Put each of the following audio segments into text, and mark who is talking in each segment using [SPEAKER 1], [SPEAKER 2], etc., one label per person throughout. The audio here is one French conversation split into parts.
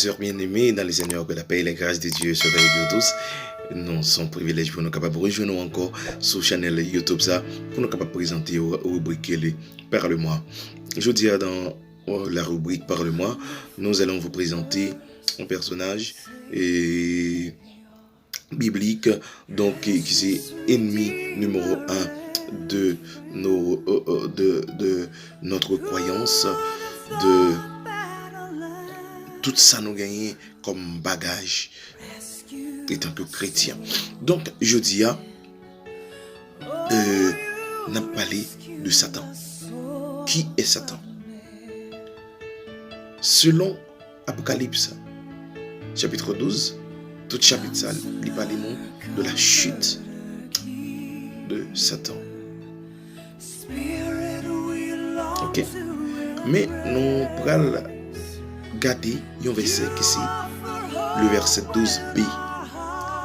[SPEAKER 1] sœurs bien-aimés dans les Seigneurs, que la paix et la grâce de Dieu soient avec nous tous. Nous sommes privilégiés pour nous capables de rejoindre encore sur la chaîne YouTube ça, pour nous capables de présenter aux rubriques les Parle-moi. Je dis dans la rubrique Parle-moi, nous allons vous présenter un personnage biblique, donc qui est ennemi numéro 1 de notre croyance, de tout ça nous gagne comme bagage étant que chrétien. Donc je dis n'a parlé de Satan. Qui est Satan? Selon Apocalypse chapitre 12, tout chapitre ça, il parle de la chute de Satan. Ok, mais nous pourrons garder un verset qui c'est le verset 12b.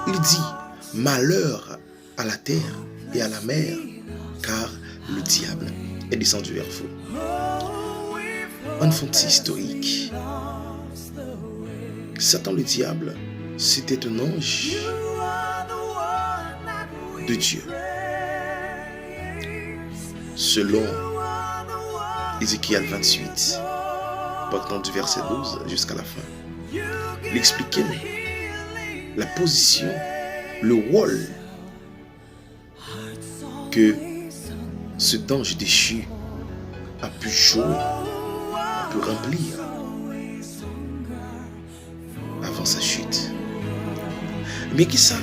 [SPEAKER 1] Il dit: malheur à la terre et à la mer, car le diable est descendu vers vous. En fond historique, Satan le diable, c'était un ange de Dieu. Selon Ézéchiel 28, partant du verset 12 jusqu'à la fin, il expliquait la position, le rôle que cet ange déchu a pu jouer, a pu remplir avant sa chute. Mais qui ça?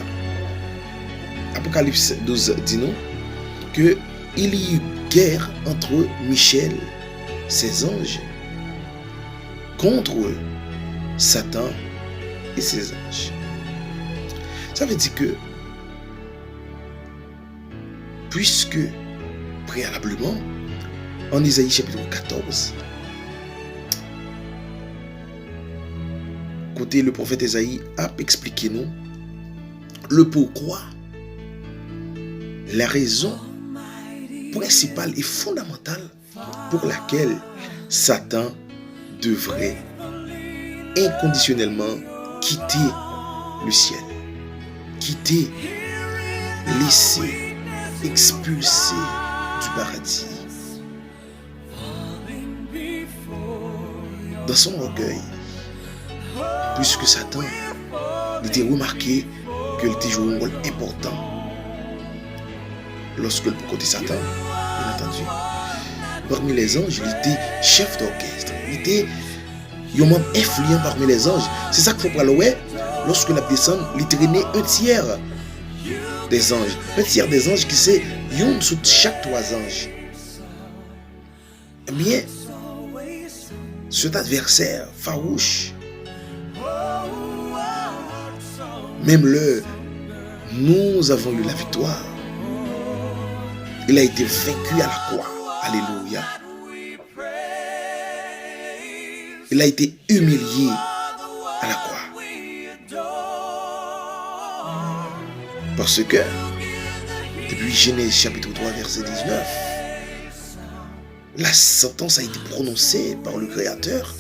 [SPEAKER 1] Apocalypse 12 dit non que il y eut guerre entre Michel, ses anges, contre Satan et ses anges. Ça veut dire que puisque préalablement en Isaïe chapitre 14, côté le prophète Isaïe a expliqué nous le pourquoi, la raison principale et fondamentale pour laquelle Satan devrait inconditionnellement quitter le ciel, quitter, laisser, expulser du paradis. Dans son orgueil, puisque Satan était remarqué qu'il était joué un rôle important lorsque le côté Satan, bien entendu, parmi les anges, il était chef d'orchestre, il était un membre influent parmi les anges. C'est ça qu'il faut prendre. Lorsque la descend, il traînait un tiers des anges. Un tiers des anges qui c'est une sous chaque 3 anges. Eh bien, cet adversaire farouche, même nous avons eu la victoire. Il a été vaincu à la croix. Alléluia. Il a été humilié à la croix. Parce que, depuis Genèse chapitre 3, verset 19, la sentence a été prononcée par le Créateur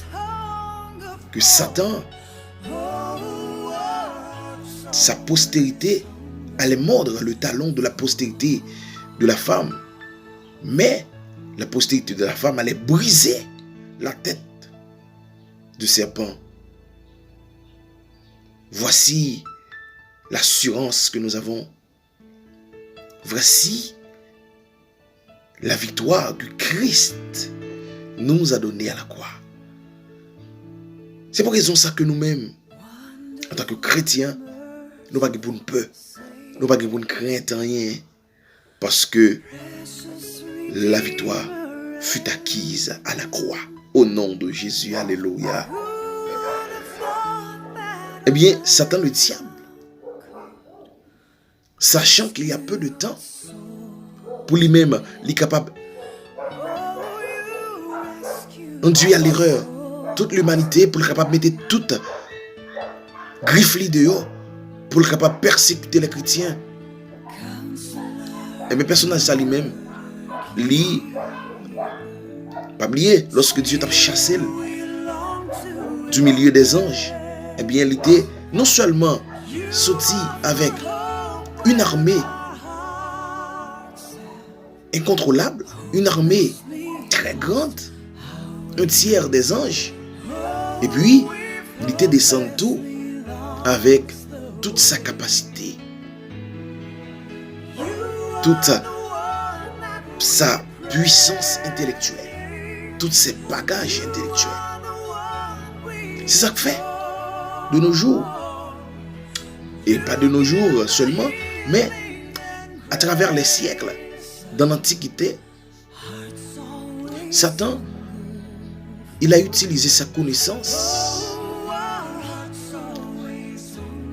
[SPEAKER 1] que Satan, sa postérité, allait mordre le talon de la postérité de la femme. Mais la postérité de la femme allait briser la tête du serpent. Voici l'assurance que nous avons. Voici la victoire que Christ nous a donnée à la croix. C'est pour raison ça que nous-mêmes, en tant que chrétiens, nous ne pouvons pas pour une peur, nous ne pouvons pas pour une crainte rien, parce que la victoire fut acquise à la croix. Au nom de Jésus, alléluia. Eh bien, Satan le diable, sachant qu'il y a peu de temps, pour lui-même, il est capable d'induire à l'erreur toute l'humanité, pour le capable de mettre toute griffe dehors, pour le capable de persécuter les chrétiens. Et bien, personnage ça lui-même, lui, pas oublier, lorsque Dieu t'a chassé du milieu des anges, eh bien, il était non seulement sorti avec une armée incontrôlable, une armée très grande, un tiers des anges, et puis il était descendu tout avec toute sa capacité, toute sa puissance intellectuelle, tous ses bagages intellectuels. C'est ça que fait de nos jours, et pas de nos jours seulement, mais à travers les siècles, dans l'Antiquité, Satan, il a utilisé sa connaissance,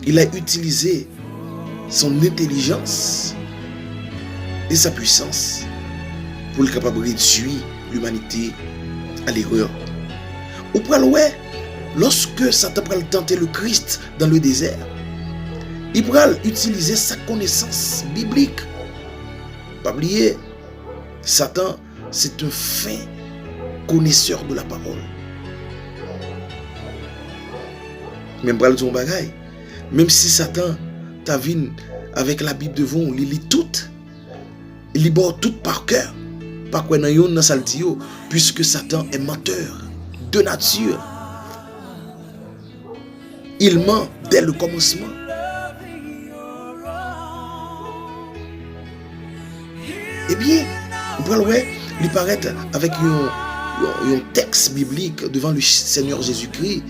[SPEAKER 1] il a utilisé son intelligence et sa puissance pour le capable de réduire l'humanité à l'erreur. Ou pour ouais, lorsque Satan va tenter le Christ dans le désert, il va utiliser sa connaissance biblique. Pas oublier, Satan, c'est un fin connaisseur de la parole. Même pour ton bagaille, même si Satan t'a vu avec la Bible devant, il lit tout, il lit tout par cœur, pas quoi dans saltio, puisque Satan est menteur de nature. Il ment dès le commencement. Eh bien, il paraît avec un texte biblique devant le Seigneur Jésus-Christ.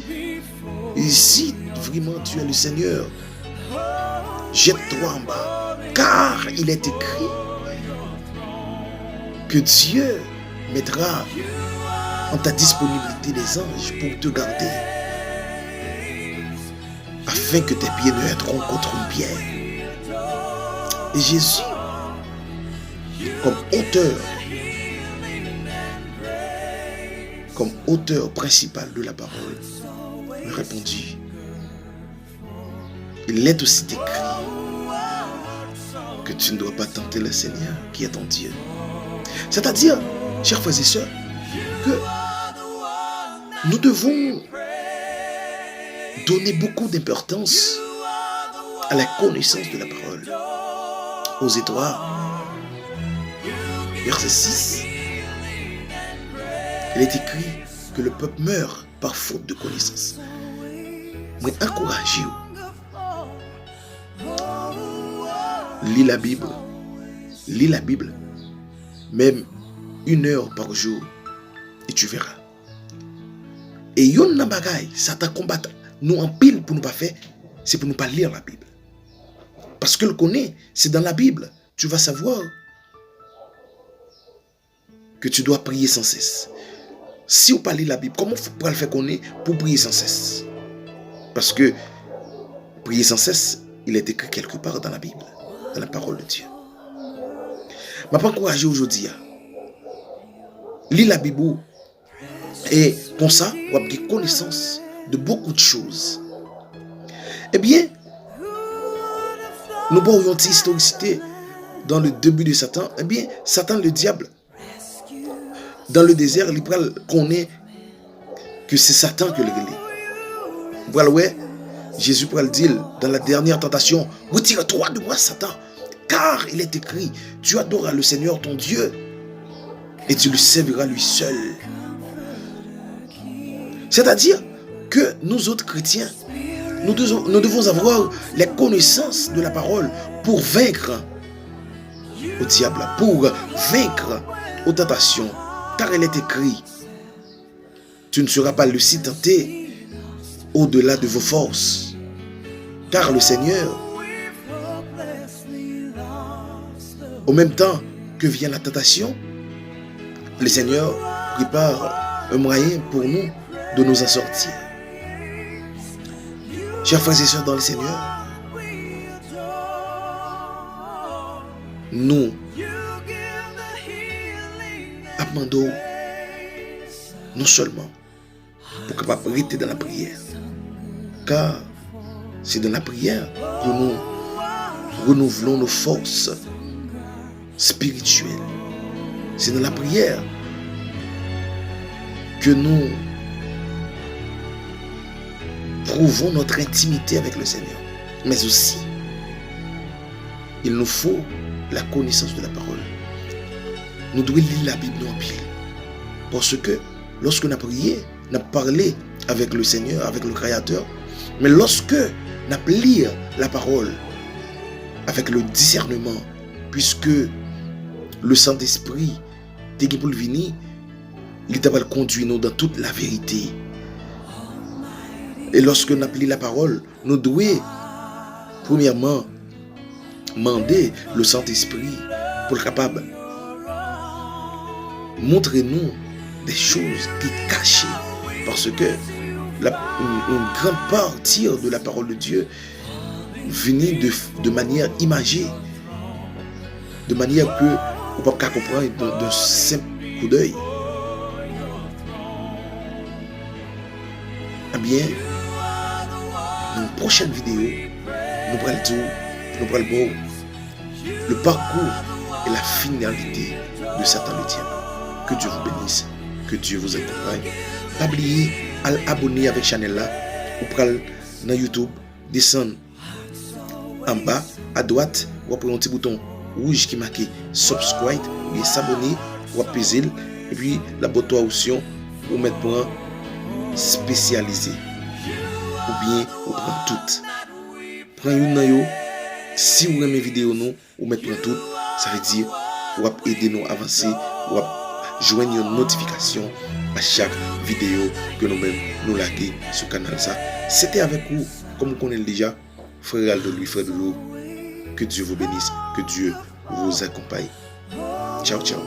[SPEAKER 1] Ici, vraiment, tu es le Seigneur. Jette-toi en bas, car il est écrit que Dieu mettra en ta disponibilité des anges pour te garder, afin que tes pieds ne heurteront contre une pierre. Et Jésus, comme auteur principal de la parole, me répondit, il est aussi écrit que tu ne dois pas tenter le Seigneur qui est ton Dieu. C'est-à-dire, chers frères et sœurs, que nous devons donner beaucoup d'importance à la connaissance de la parole. Osée 3, verset 6, il est écrit que le peuple meurt par faute de connaissance. Mais encouragez-vous. Lis la Bible, même 1 heure par jour, et tu verras. Et yon nan bagay, Satan combat nous en pile pour nous pas faire, c'est pour nous pas lire la Bible. Parce que le connaît, c'est dans la Bible. Tu vas savoir que tu dois prier sans cesse. Si on parle de la Bible, comment on peut le faire connaître pour prier sans cesse? Parce que prier sans cesse, il est écrit quelque part dans la Bible, dans la parole de Dieu. Je vais encourager aujourd'hui. Lis la Bible et comme ça, on va avoir connaissance de beaucoup de choses. Eh bien, nous avons une historicité dans le début de Satan. Eh bien, Satan, le diable, dans le désert, il connaît que c'est Satan que le relais. Voilà, ouais, Jésus pourra le dire dans la dernière tentation, retire-toi de moi, Satan, car il est écrit, tu adoreras le Seigneur ton Dieu et tu le serviras lui seul. C'est-à-dire que nous autres chrétiens, nous devons avoir les connaissances de la parole pour vaincre au diable, pour vaincre aux tentations. Car il est écrit, tu ne seras pas aussi tenté au-delà de vos forces. Car le Seigneur, au même temps que vient la tentation, le Seigneur prépare un moyen pour nous de nous en sortir. Chers frères et sœurs dans le Seigneur, nous demandons non seulement pour capable rester dans la prière, car c'est dans la prière que nous renouvelons nos forces spirituelles. C'est dans la prière que nous prouvons notre intimité avec le Seigneur. Mais aussi, il nous faut la connaissance de la parole. Nous devons lire la Bible en pile. Parce que lorsque nous avons prié, nous avons parlé avec le Seigneur, avec le Créateur. Mais lorsque nous avons lu la parole avec le discernement, puisque le Saint-Esprit, dès qu'il peut venir, il va conduire nous dans toute la vérité. Et lorsque nous avons lu la parole, nous devons premièrement demander le Saint-Esprit pour être capable de montrer nous des choses qui sont cachées. Parce que une grande partie de la parole de Dieu vient de manière imagée. De manière que on ne peut pas comprendre d'un simple coup d'œil. Eh bien, dans une prochaine vidéo, nous allons voir le parcours et la finalité de Satan le diable. Que Dieu vous bénisse, que Dieu vous accompagne. Pas oublier à abonner avec la chaîne là, ou pral dans YouTube, descendre en bas à droite, ou après un petit bouton rouge qui marque subscribe, ou s'abonner, ou apaiser, et puis la boîte option ou mettre point spécialisé, ou bien ou prendre tout. Prends une nayo, si vous aimez vidéo nous, ou mettre point tout, ça veut dire ou aider nous à avancer, ou joindre une notification à chaque vidéo que nous-mêmes nous laguons sur le canal. C'était avec vous, comme vous connaissez déjà, frère de lui, frère de l'eau. Que Dieu vous bénisse, que Dieu vous accompagne. Ciao, ciao.